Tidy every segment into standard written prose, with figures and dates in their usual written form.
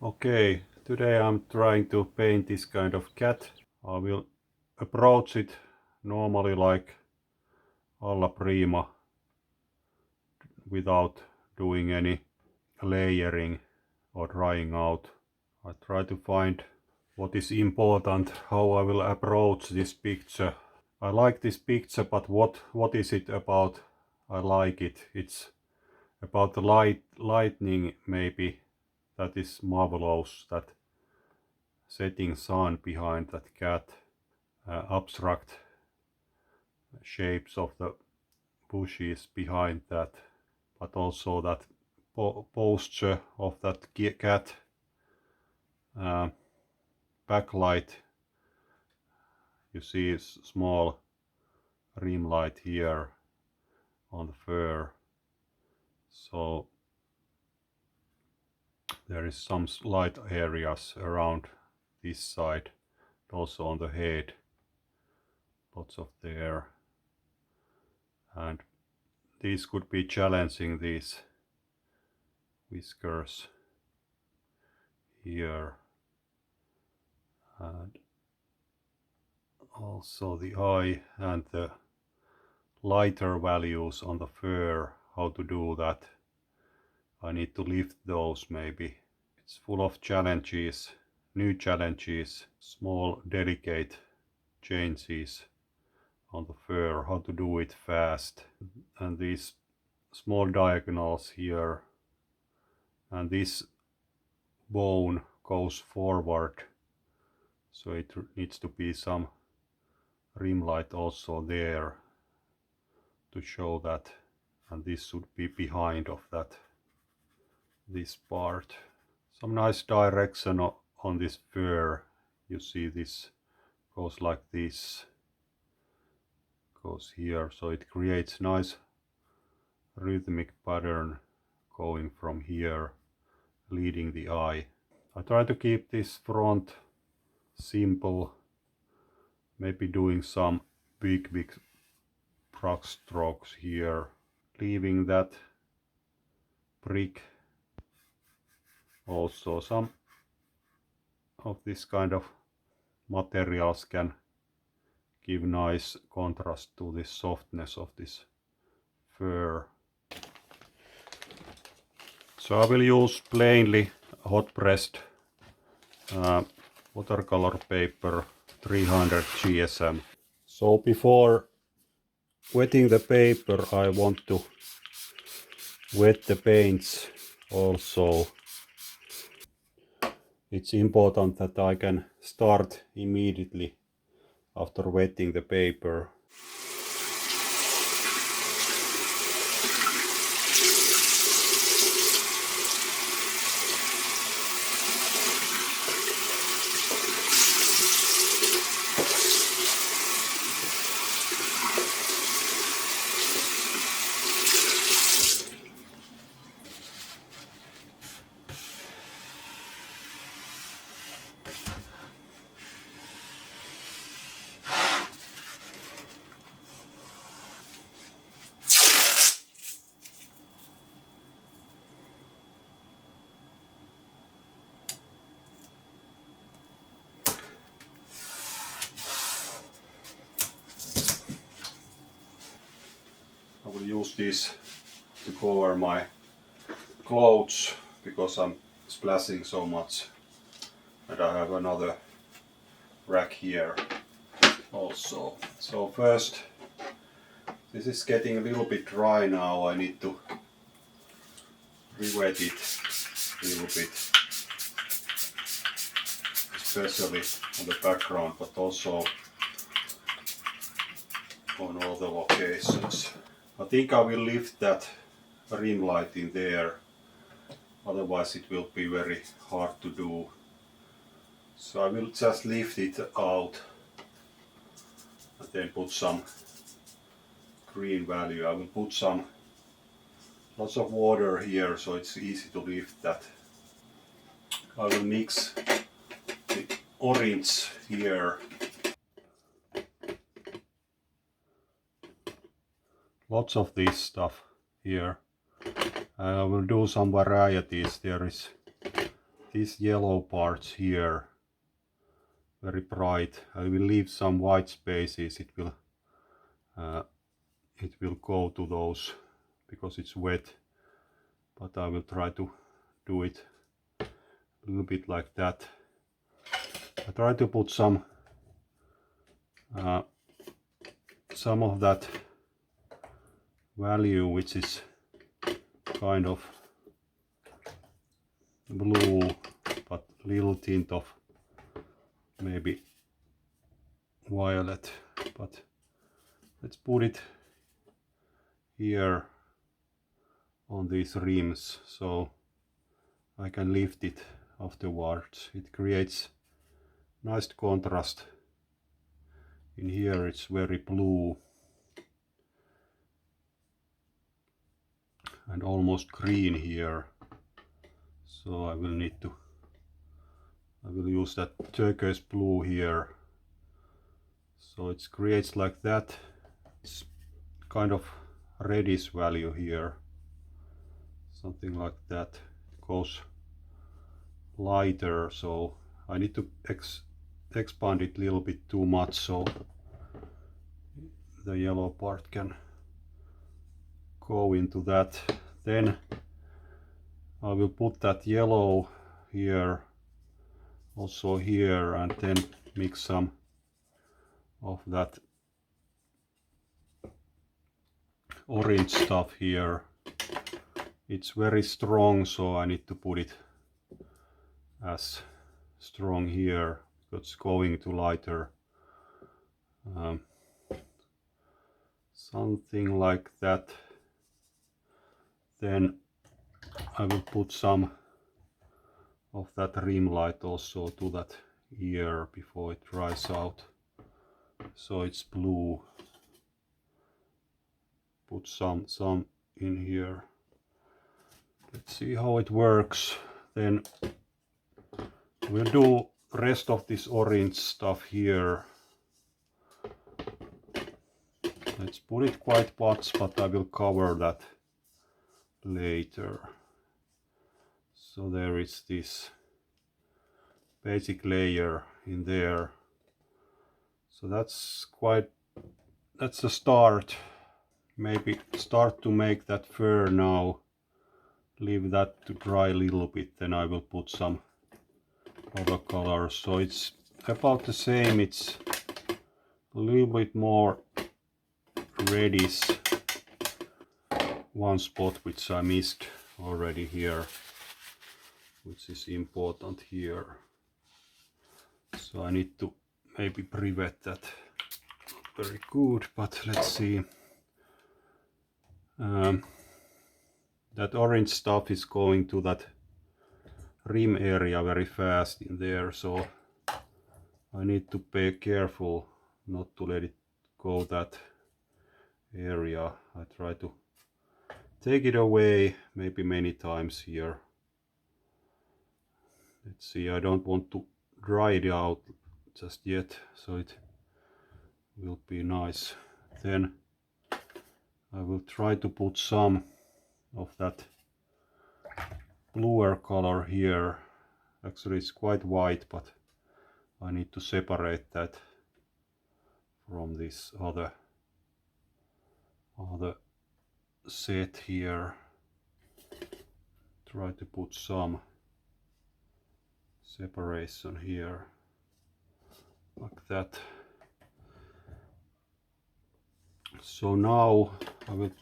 Okay, today I'm trying to paint this kind of cat. I will approach it normally like Alla Prima without doing any layering or drying out. I try to find what is important, how I will approach this picture. I like this picture, but what is it about? I like it. It's about the lightning maybe. That is marvelous, that setting sun behind that cat, abstract shapes of the bushes behind that, but also that posture of that cat, backlight. You see a small rim light here on the fur, so there is some light areas around this side, also on the head, lots of there, and these could be challenging, these whiskers here, and also the eye and the lighter values on the fur. How to do that? I need to lift those maybe. It's full of challenges, new challenges, small delicate changes on the fur, how to do it fast, and these small diagonals here, and this bone goes forward, so it needs to be some rim light also there to show that, and this should be behind of that, this part. Some nice direction on this fur. You see this goes like this, goes here, so it creates nice rhythmic pattern going from here, leading the eye. I try to keep this front simple, maybe doing some big brush strokes here, leaving that brick. Also some of this kind of materials can give nice contrast to the softness of this fur. So I will use Pleinly hot pressed watercolor paper 300 GSM. So before wetting the paper, I want to wet the paints also. It's important that I can start immediately after wetting the paper. I will use this to cover my clothes because I'm splashing so much, and I have another rack here also. So first, this is getting a little bit dry now. I need to re-wet it a little bit, especially on the background, but also on all the locations. I think I will lift that rim light in there, otherwise it will be very hard to do. So I will just lift it out and then put some green value. I will put some lots of water here, so it's easy to lift that. I will mix the orange here. Lots of this stuff here. I will do some varieties. There is these yellow parts here very bright. I will leave some white spaces. It will go to those because it's wet, but I will try to do it a little bit like that. I try to put some of that value which is kind of blue but little tint of maybe violet, but let's put it here on these rims so I can lift it afterwards. It creates nice contrast. In here it's very blue and almost green here, so I will use that turquoise blue here, so it creates like that. It's kind of reddish value here, something like that. It goes lighter, so I need to expand it a little bit too much so the yellow part can go into that. Then I will put that yellow here, also here, and then mix some of that orange stuff here. It's very strong, so I need to put it as strong here because it's going to lighter. Something like that. Then I will put some of that rim light also to that ear before it dries out, so it's blue. Put some in here. Let's see how it works. Then we'll do rest of this orange stuff here. Let's put it quite much, but I will cover that later. So there is this basic layer in there. So that's a start. Maybe start to make that fur now. Leave that to dry a little bit, then I will put some other colors. So it's about the same. It's a little bit more reddish. One spot which I missed already here, which is important here. So I need to maybe prevent that. Not very good, but let's see. That orange stuff is going to that rim area very fast in there, so I need to be careful not to let it go that area. I try to take it away maybe many times here. Let's see, I don't want to dry it out just yet, so it will be nice. Then I will try to put some of that bluer color here. Actually it's quite white, but I need to separate that from this other set here. Try to put some separation here like that. So now I will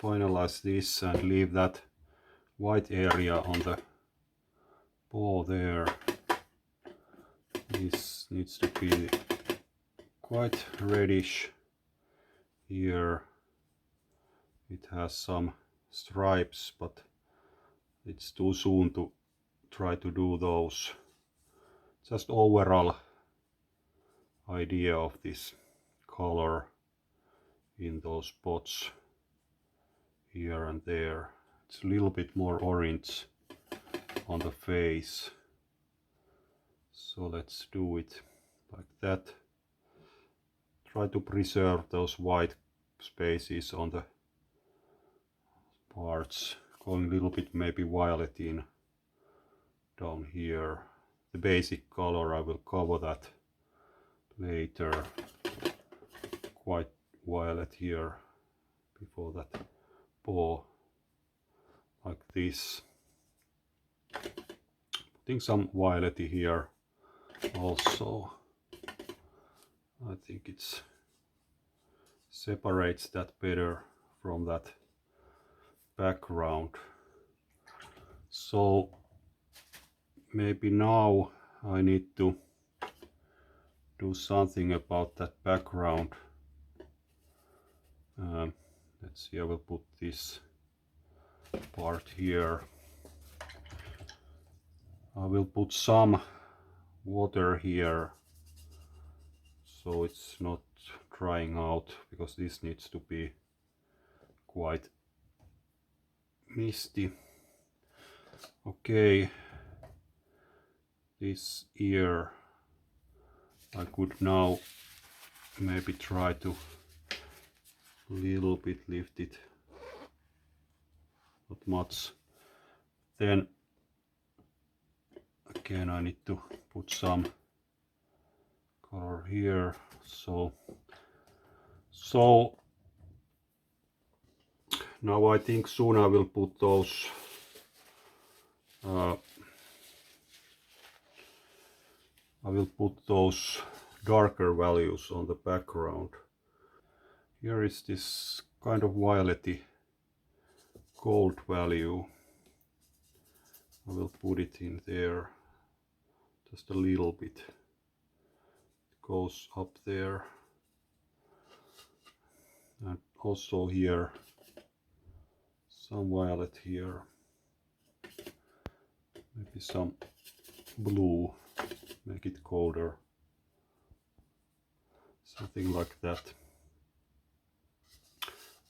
finalize this and leave that white area on the ball there. This needs to be quite reddish here. It has some stripes, but it's too soon to try to do those. Just overall idea of this color in those spots here and there. It's a little bit more orange on the face. So let's do it like that. Try to preserve those white spaces on the parts, going a little bit maybe violet in down here. The basic color, I will cover that later. Quite violet here before that paw, like this. Putting some violety here also. I think it's separates that better from that background. So maybe now I need to do something about that background. Let's see, I will put this part here. I will put some water here so it's not drying out, because this needs to be quite misty. Okay, this ear I could now maybe try to little bit lift it, not much. Then again I need to put some color here. So now I think soon I will put those darker values on the background. Here is this kind of violety gold value. I will put it in there just a little bit. It goes up there, and also here some violet here, maybe some blue, make it colder, something like that.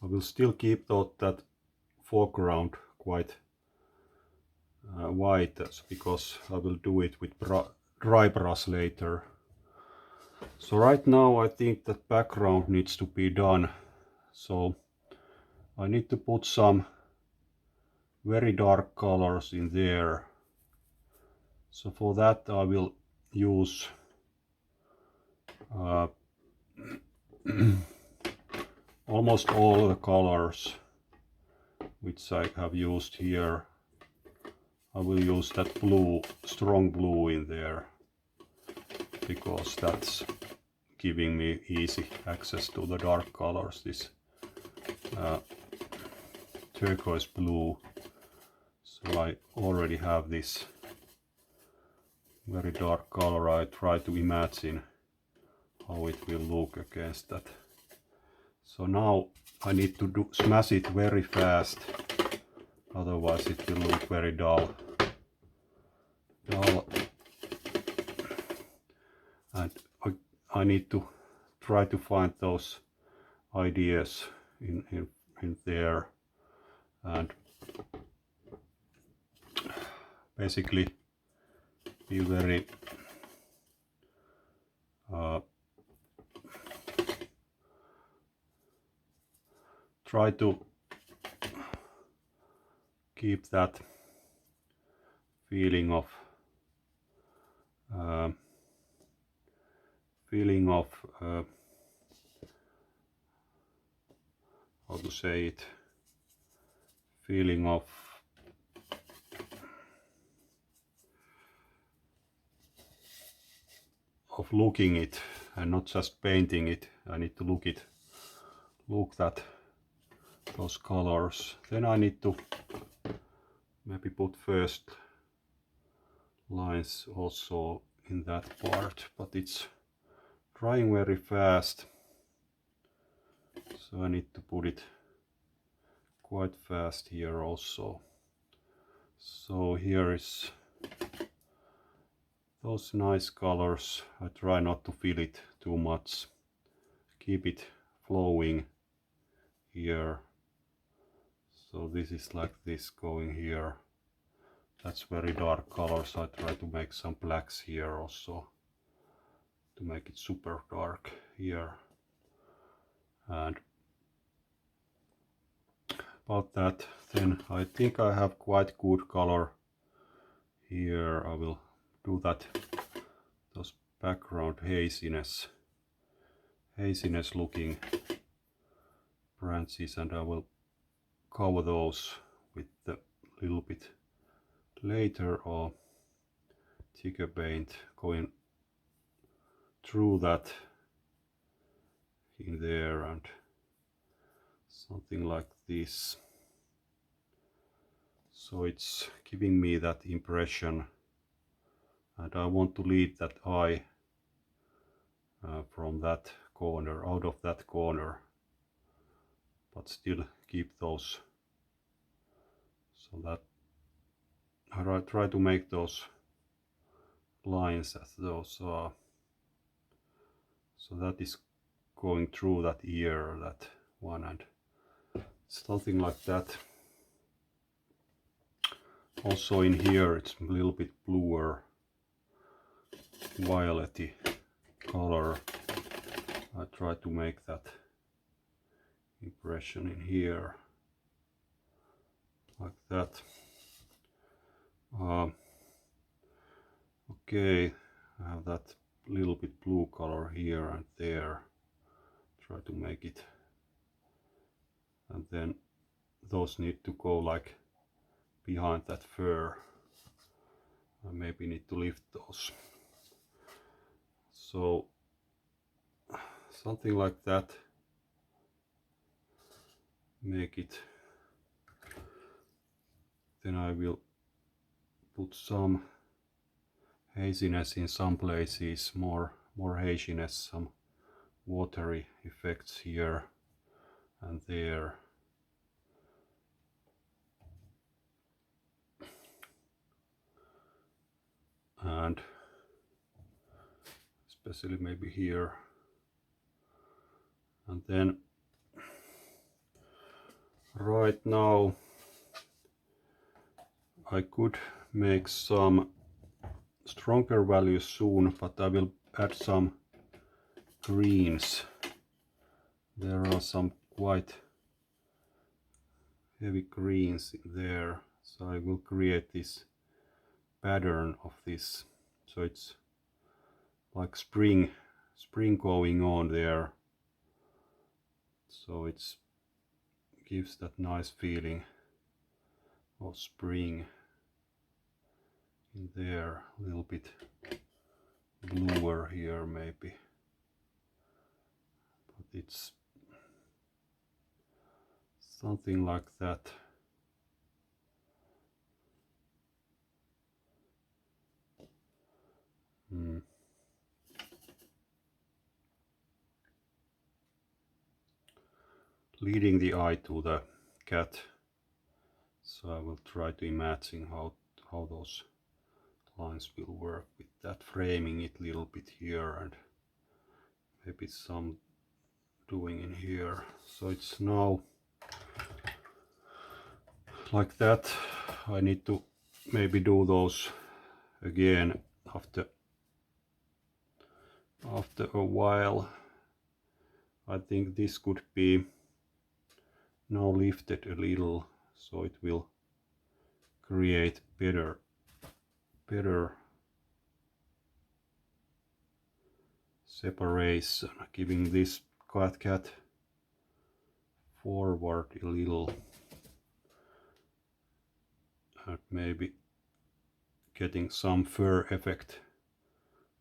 I will still keep that foreground quite white, because I will do it with dry brush later. So right now I think that background needs to be done. So I need to put some very dark colors in there. So for that I will use almost all the colors which I have used here. I will use that blue, strong blue in there, because that's giving me easy access to the dark colors. This turquoise blue. So I already have this very dark color. I try to imagine how it will look against that. So now I need to smash it very fast, otherwise it will look very dull. And I need to try to find those ideas in there, and basically be very try to keep that feeling of how to say it, feeling of looking it and not just painting it. I need to look those colors. Then I need to maybe put first lines also in that part, but it's drying very fast, so I need to put it quite fast here also. So here is those nice colors. I try not to fill it too much, keep it flowing here. So this is like this going here. That's very dark colors. I try to make some blacks here also to make it super dark here. And about that, then I think I have quite good color here I will do that, those background haziness looking branches, and I will cover those with a little bit later or thicker paint going through that in there and something like this. So it's giving me that impression, and I want to lead that eye from that corner, out of that corner, but still keep those, so that I try to make those lines as those are, so that is going through that ear, that one, and something like that. Also in here it's a little bit bluer, violety color. I try to make that impression in here, like that. Okay, I have that little bit blue color here and there. Try to make it, and then those need to go like behind that fur. I maybe need to lift those. So something like that. Make it. Then I will put some haziness in some places, more haziness, some watery effects here and there. And especially maybe here. And then right now I could make some stronger values soon, but I will add some greens. There are some quite heavy greens in there, so I will create this pattern of this, so it's like spring going on there, so it's gives that nice feeling of spring in there. A little bit bluer here maybe, but it's something like that. Leading the eye to the cat, so I will try to imagine how those lines will work with that, framing it a little bit here and maybe some doing in here. So it's now like that. I need to maybe do those again after a while. I think this could be now lifted a little, so it will create better separation, giving this cat forward a little and maybe getting some fur effect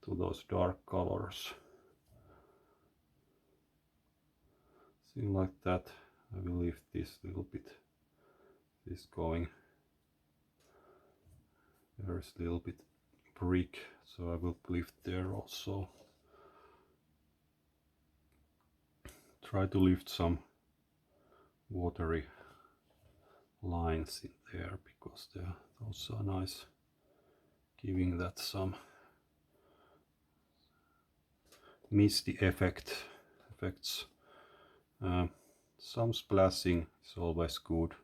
to those dark colors. Something like that. I will lift this a little bit, this going. There's a little bit brick, so I will lift there also. Try to lift some watery lines in there, because those are nice, giving that some misty effects. Some splashing is always good,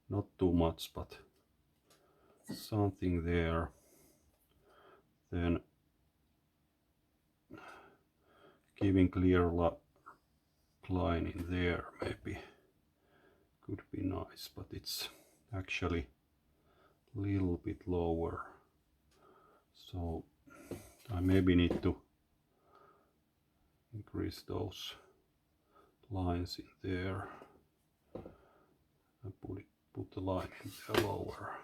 not too much, but something there. Then giving clear line in there maybe could be nice, but it's actually a little bit lower. So I maybe need to increase those lines in there and put the line in there lower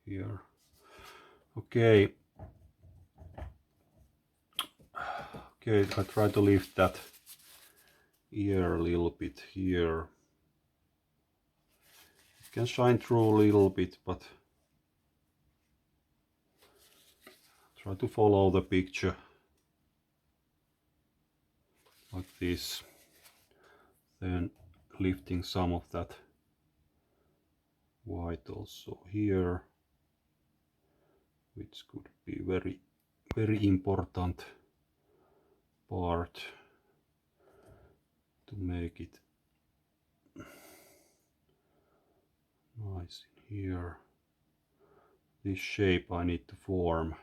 here. Okay. Okay, I try to lift that ear a little bit here. It can shine through a little bit, but try to follow the picture like this. Then lifting some of that white also here, which could be very important part to make it nice in here. This shape I need to form.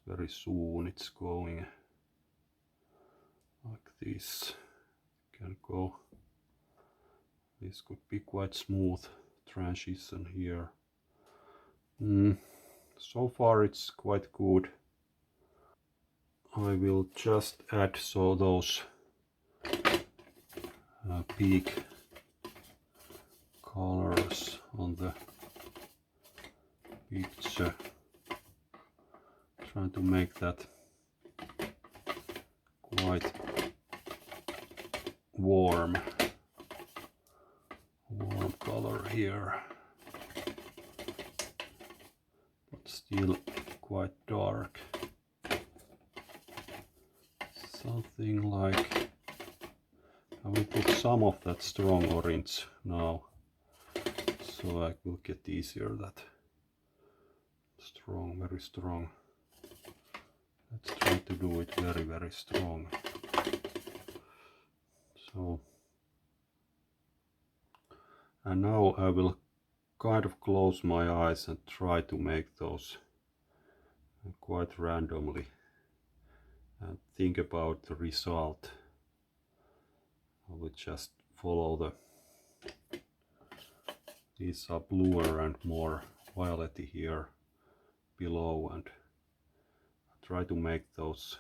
Very soon it's going like this. Can go. This could be quite smooth transition here. So far it's quite good. I will just add so those peak colors on the picture. Trying to make that quite warm color here, but still quite dark. Something like, I will put some of that strong orange now, so I will get easier that strong, very strong. Let's try to do it very strong. So, and now I will kind of close my eyes and try to make those quite randomly and think about the result. I will just follow these are bluer and more violety here below, and try to make those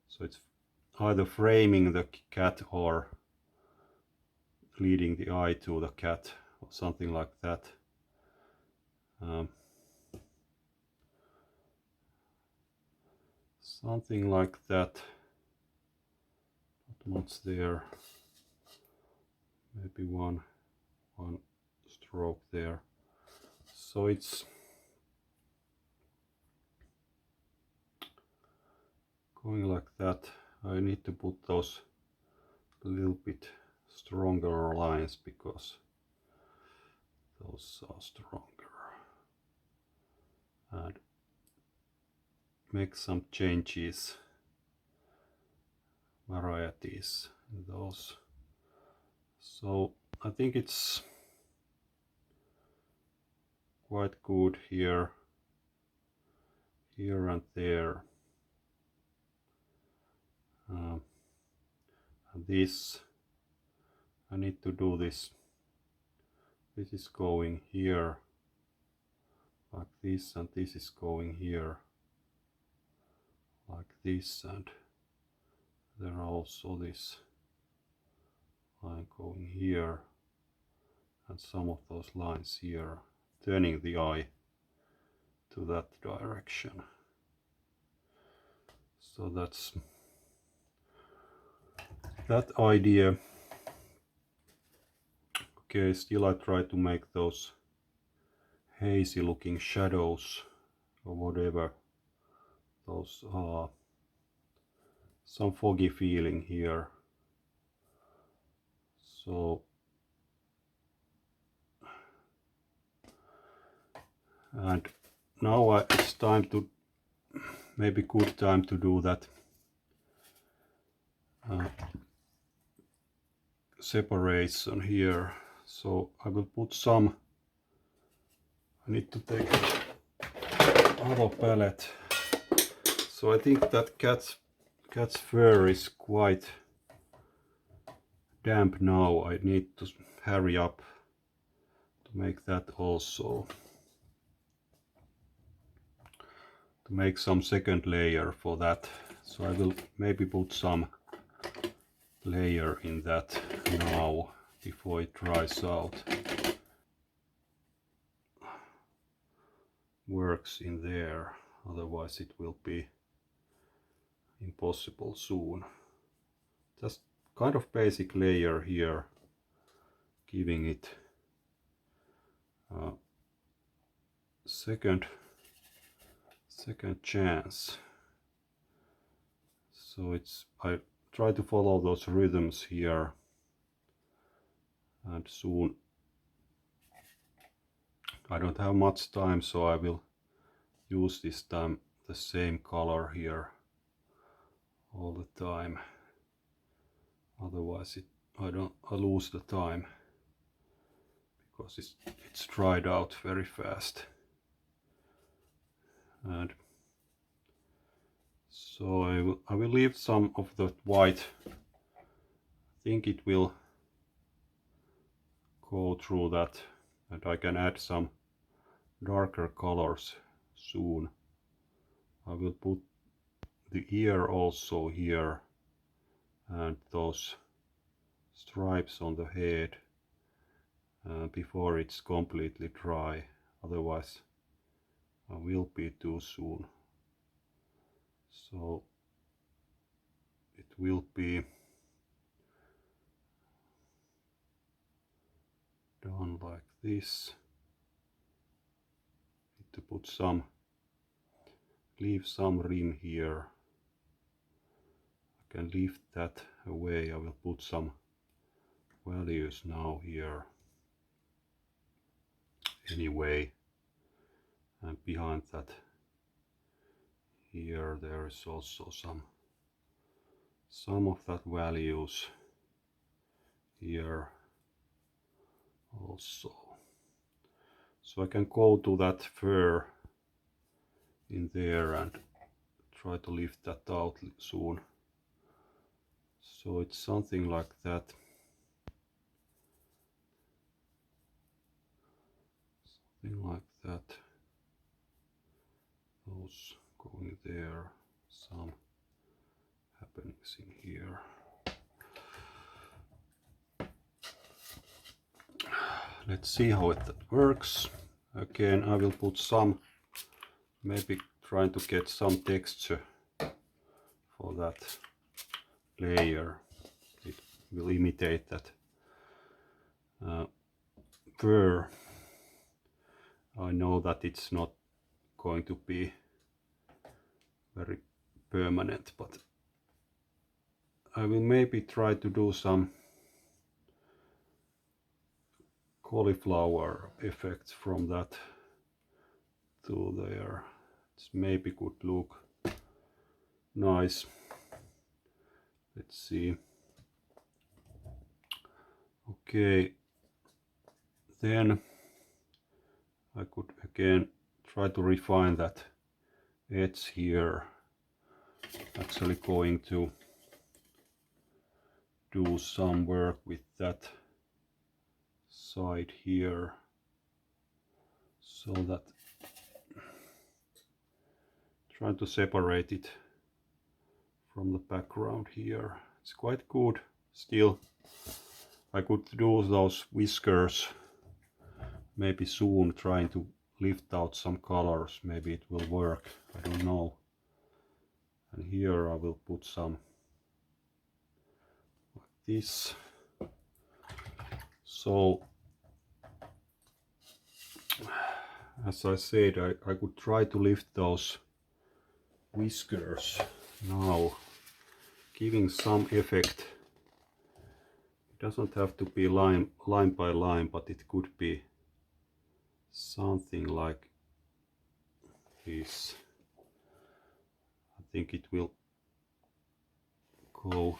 so it's either framing the cat or leading the eye to the cat or something like that. Something like that. Not much there. Maybe one stroke there. So it's going like that. I need to put those a little bit stronger lines because those are stronger, and make some changes, varieties in those. So I think it's quite good here and there. And this, I need to do this. This is going here like this, and this is going here like this, and there are also this line going here and some of those lines here, turning the eye to that direction. So that's that idea. Okay, still I try to make those hazy looking shadows or whatever those are. Some foggy feeling here. So and now it's time to, maybe good time to do that separation here. So I will put some, I need to take another palette. So I think that cat's fur is quite damp now. I need to hurry up to make that also. to make some second layer for that. So I will maybe put some layer in that now before it dries out. Works in there, otherwise it will be impossible soon. Just kind of basic layer here, giving it a second chance. So I try to follow those rhythms here, and soon I don't have much time, so I will use this time the same color here all the time. Otherwise I lose the time because it's dried out very fast. And so I will leave some of the white. I think it will go through that, and I can add some darker colors soon. I will put the ear also here and those stripes on the head before it's completely dry, otherwise I will be too soon. So it will be done like this. Need to put some, leave some rim here. I can lift that away. I will put some values now here anyway, and behind that here there is also some of that values here also. So I can go to that fur in there and try to lift that out soon. So it's something like that. Something like that. Those going there. Some happenings in here. Let's see how it works. Again, I will put some, maybe trying to get some texture for that layer. It will imitate that fur. I know that it's not going to be very permanent, but I will maybe try to do some cauliflower effects from that to there. It's maybe could look nice. Let's see. Okay, then I could again try to refine that edge here. Actually going to do some work with that side here, so that trying to separate it from the background here. It's quite good still. I could do those whiskers maybe soon, trying to lift out some colors. Maybe it will work, I don't know. And here I will put some like this. So as I said, I could try to lift those whiskers now, giving some effect. It doesn't have to be line by line, but it could be something like this. I think it will go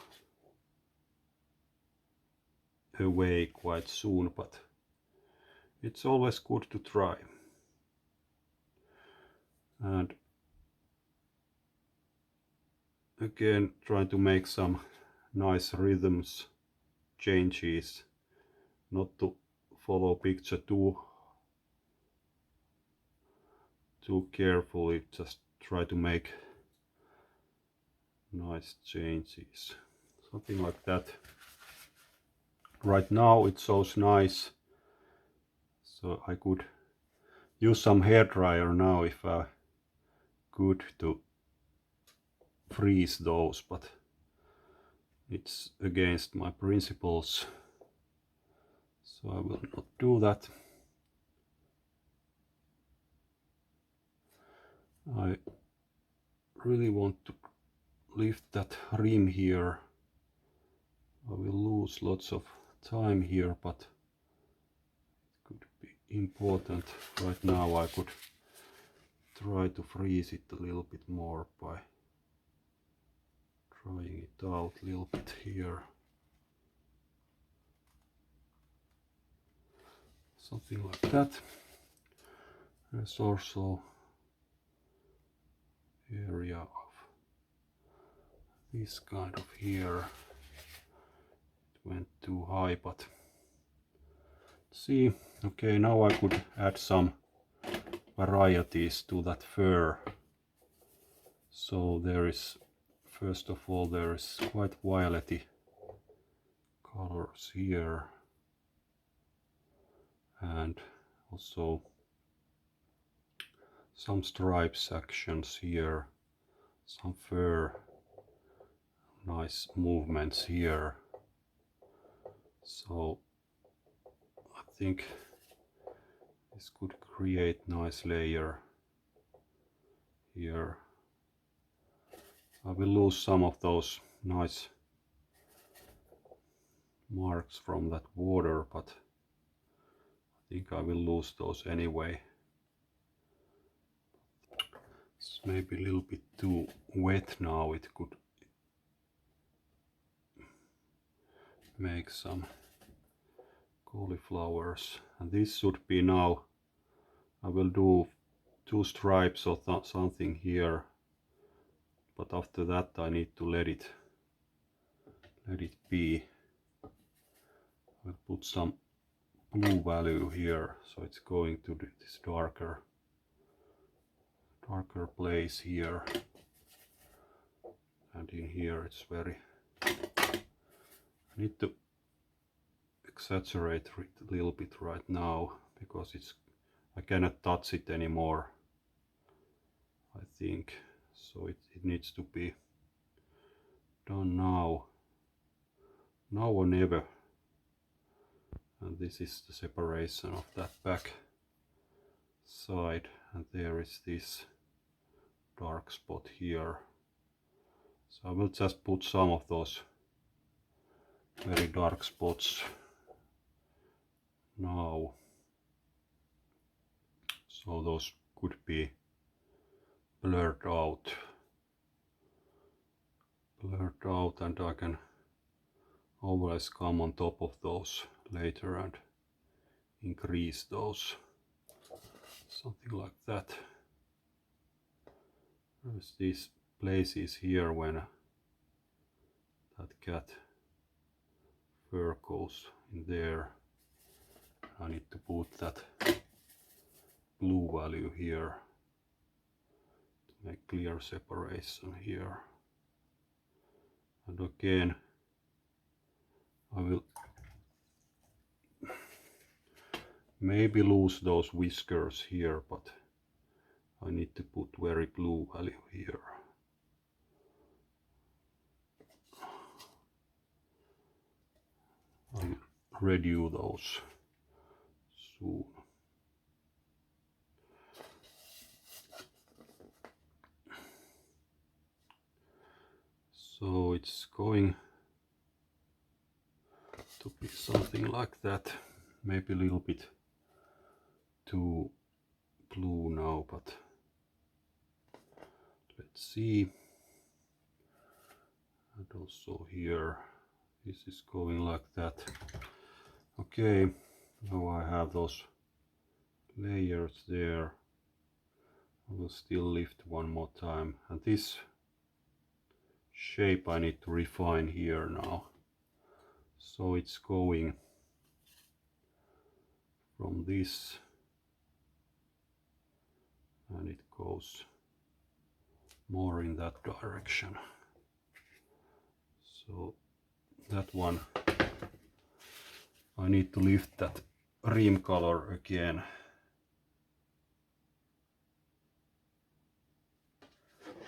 away quite soon, but it's always good to try. And again, trying to make some nice rhythms, changes, not to follow picture too carefully, just try to make nice changes, something like that. Right now it shows nice, so I could use some hairdryer now if I could to freeze those, but it's against my principles, so I will not do that. I really want to lift that rim here. I will lose lots of time here, but it could be important. Right now I could try to freeze it a little bit more by trying it out a little bit here. Something like that. There's also area of this kind of here. It went too high, but see, okay, now I could add some varieties to that fur. So there is, first of all, there is quite violety colors here, and also some stripe sections here, some fur, nice movements here. So I think this could create nice layer here. I will lose some of those nice marks from that water, but I think I will lose those anyway. It's maybe a little bit too wet now. It could make some cauliflowers, and this should be now. I will do 2 stripes or something here, but after that I need to let it be. I'll put some blue value here, so it's going to this darker place here, and in here it's very, I need to exaggerate it a little bit right now because I cannot touch it anymore, I think, so it needs to be done now or never. And this is the separation of that back side, and there is this dark spot here. So I will just put some of those very dark spots now, so those could be blurred out, and I can always come on top of those later and increase those, something like that. There's these places here when that cat fur goes in there. I need to put that blue value here to make clear separation here. And again, I will maybe lose those whiskers here, but I need to put very blue value here. I'll redo those soon. So it's going to be something like that, maybe a little bit too blue now, but let's see. And also here, this is going like that. Okay, now I have those layers there. I will still lift one more time, and this shape I need to refine here now. So it's going from this, and it goes more in that direction. So that one, I need to lift that rim color again.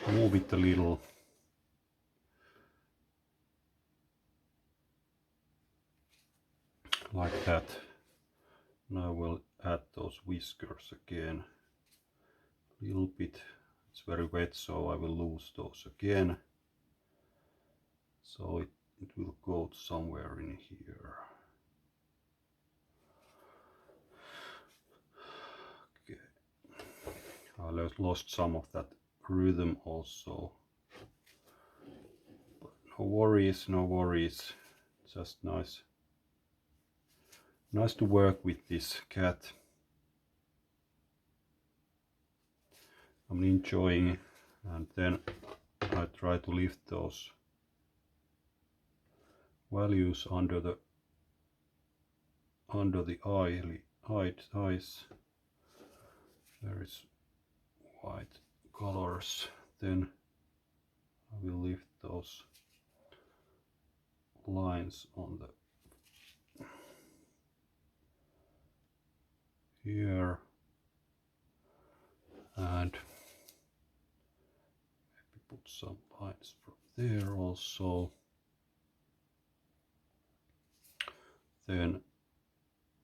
Move it a little. Like that. Now we'll add those whiskers again. A little bit. It's very wet, so I will lose those again. So it will go somewhere in here. Okay. I lost some of that rhythm also. But no worries, no worries. Just nice. Nice to work with this cat. I'm enjoying, and then I try to lift those values under the eyes. There is white colors. Then I will lift those lines on the here, and maybe put some lines from there also. Then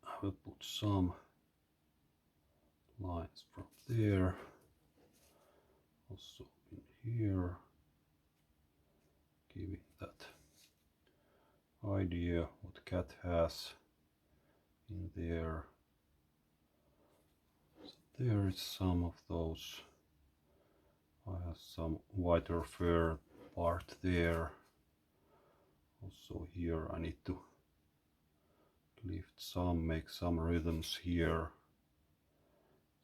I will put some lines from there also in here, giving that idea what cat has in there. So there is some of those. I have some whiter fur part there. Also here I need to lift some, make some rhythms here.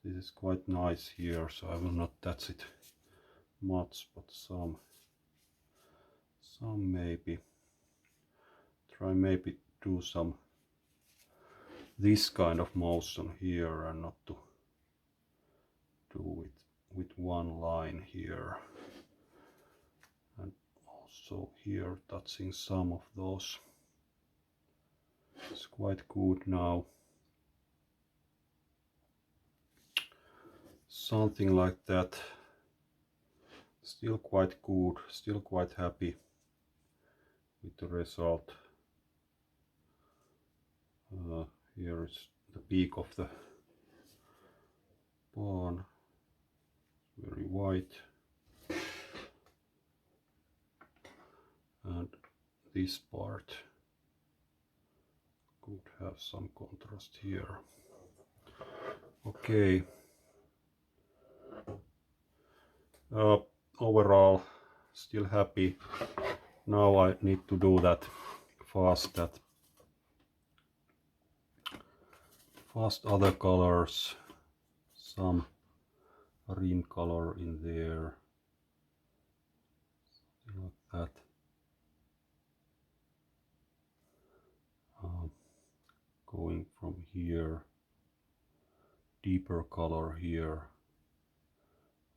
This is quite nice here, so I will not touch it much, but some maybe. Try maybe do some this kind of motion here and not to do it with one line here. And also here touching some of those. It's quite good now. Something like that. Still quite good, still quite happy with the result. Here is the peak of the pawn, very white, and this part could have some contrast here. Okay. Overall, still happy. Now I need to do that fast other colors, some rim color in there, something like that. Going from here, deeper color here,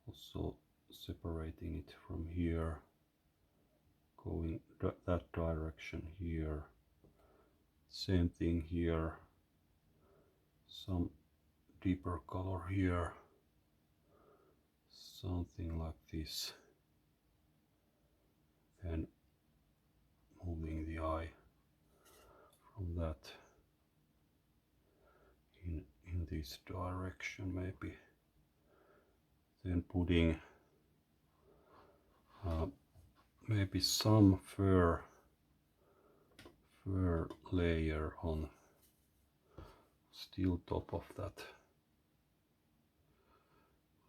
also separating it from here, going that direction here, same thing here, some deeper color here, something like this, then moving the eye from that in this direction maybe, then putting maybe some fur layer on still top of that,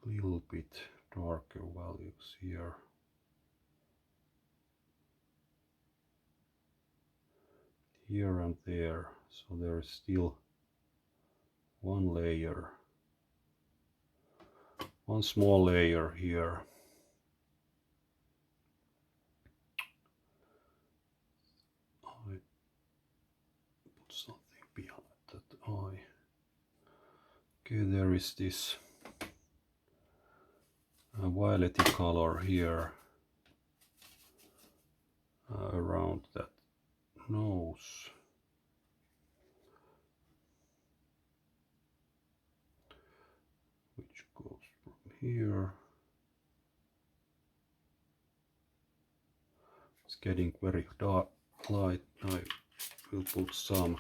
little bit darker values here. Here and there, so there is still one layer, one small layer here. I put something behind that eye. Okay, there is this a violet color here around that nose. Which goes from here. It's getting very dark light. I will put some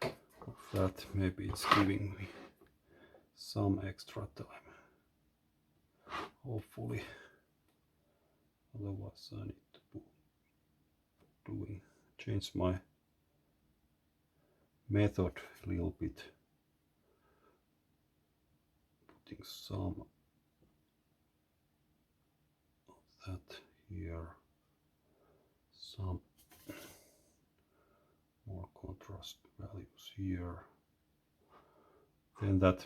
of that. Maybe it's giving me some extra time. Hopefully. Otherwise I need to change my method a little bit. Putting some of that here. Some more contrast values here. Then that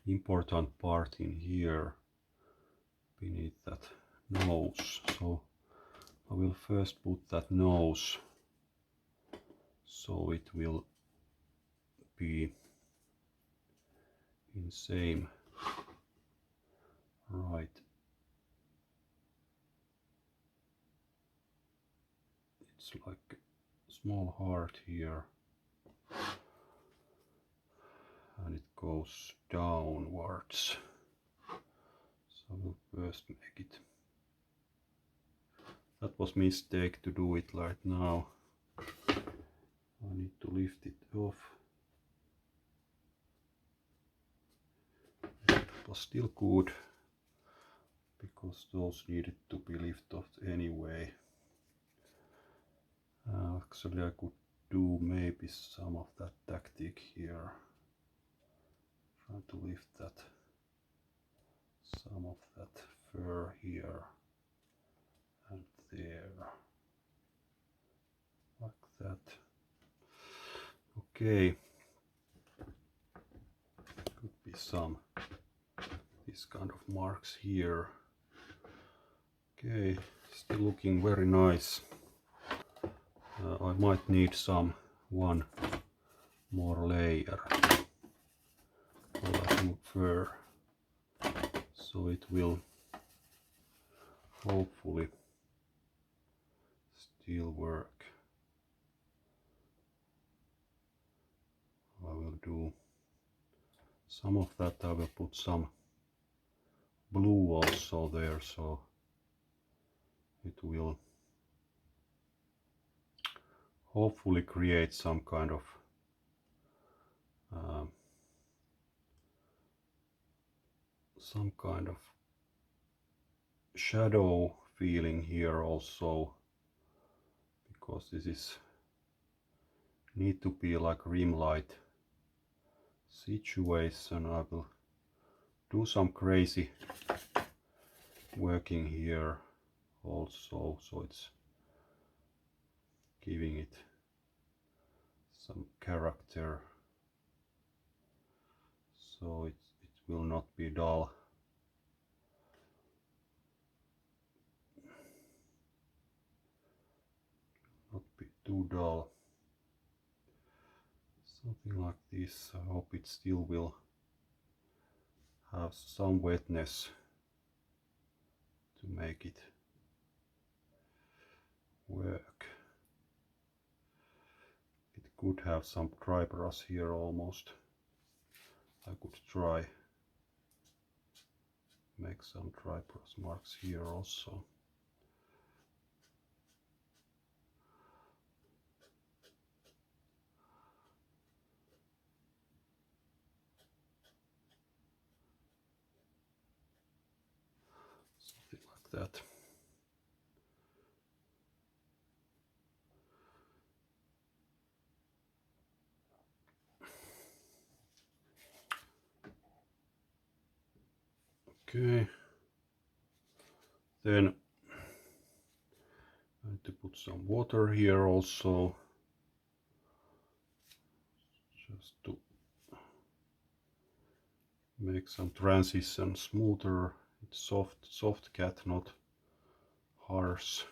important part in here beneath that nose. So I will first put that nose so it will be in same right. It's like a small heart here and it goes downwards. So I will first make it. That was a mistake to do it right now. I need to lift it off. It was still good because those needed to be lifted off anyway. Actually I could do maybe some of that tactic here. Try to lift that, some of that fur here and there, like that. Okay, could be some this kind of marks here. Okay, still looking very nice. I might need one more layer for that fur, so it will hopefully still work. I will do some of that. I will put some blue also there, so it will hopefully create some kind of shadow feeling here also, because this is need to be like rim light situation. I will do some crazy working here also, so it's giving it some character, so it will not be dull. Not be too dull. Something like this. I hope it still will have some wetness to make it work. It could have some dry brush here almost. I could try make some dry brush marks here also. Something like that. Okay, then I need to put some water here also, just to make some transition smoother. It's soft cat, not harsh.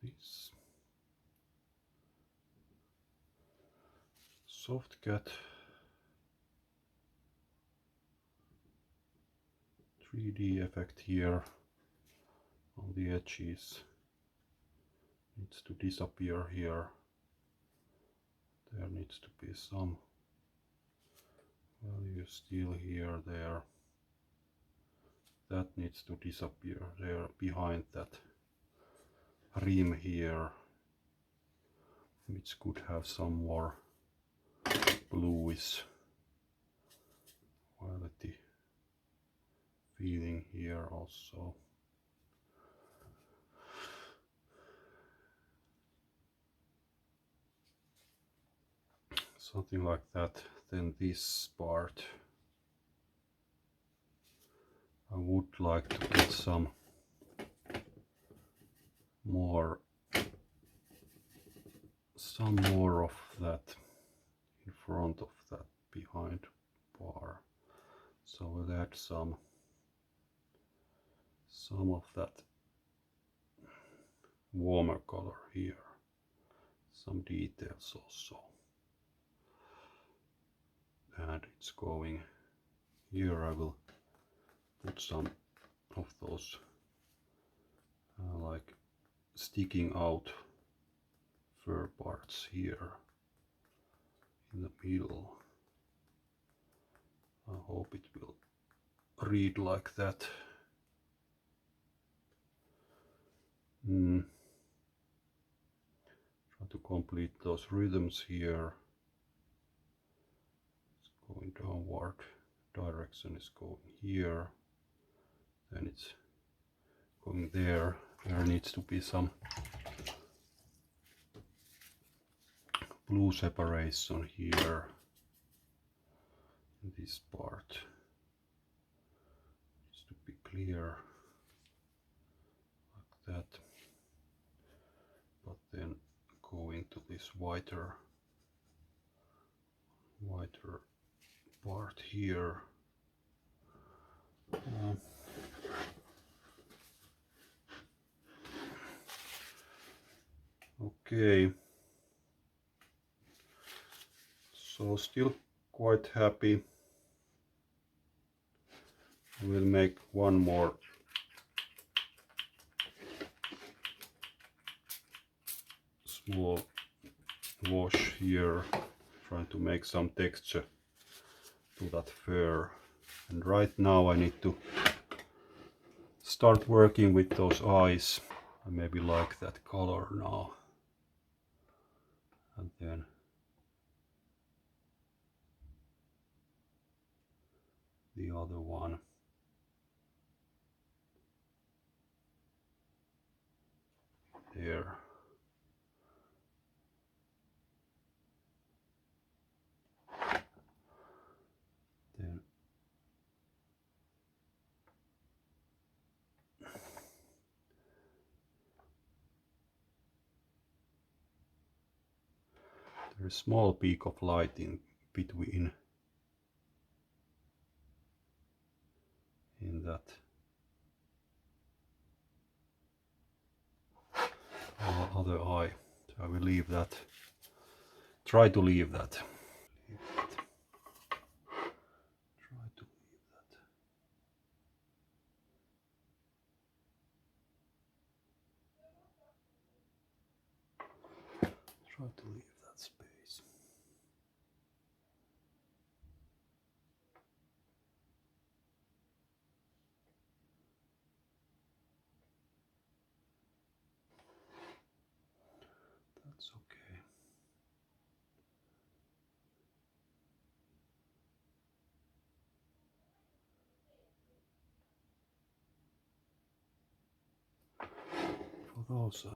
This soft cat. 3D effect here on the edges. Needs to disappear here. There needs to be some value still here, there. That needs to disappear there behind that rim here, which could have some more bluish violet feeling here also. Something like that. Then this part, I would like to get some more of that in front of that behind bar. So we'll add some of that warmer color here, some details also. And it's going here. I will put some of those like sticking out fur parts here in the middle. I hope it will read like that. Try to complete those rhythms here. It's going downward, direction is going here, then it's going there. There needs to be some blue separation here in this part. Needs to be clear like that, but then going to this whiter part here. Okay, so still quite happy. We'll make one more small wash here, trying to make some texture to that fur. And right now I need to start working with those eyes. I maybe like that color now. And then the other one. There. Then there's a small peak of light in between in that other eye. So I will leave that. Try to leave that. Try to leave that. Try to leave that space. That's okay. For those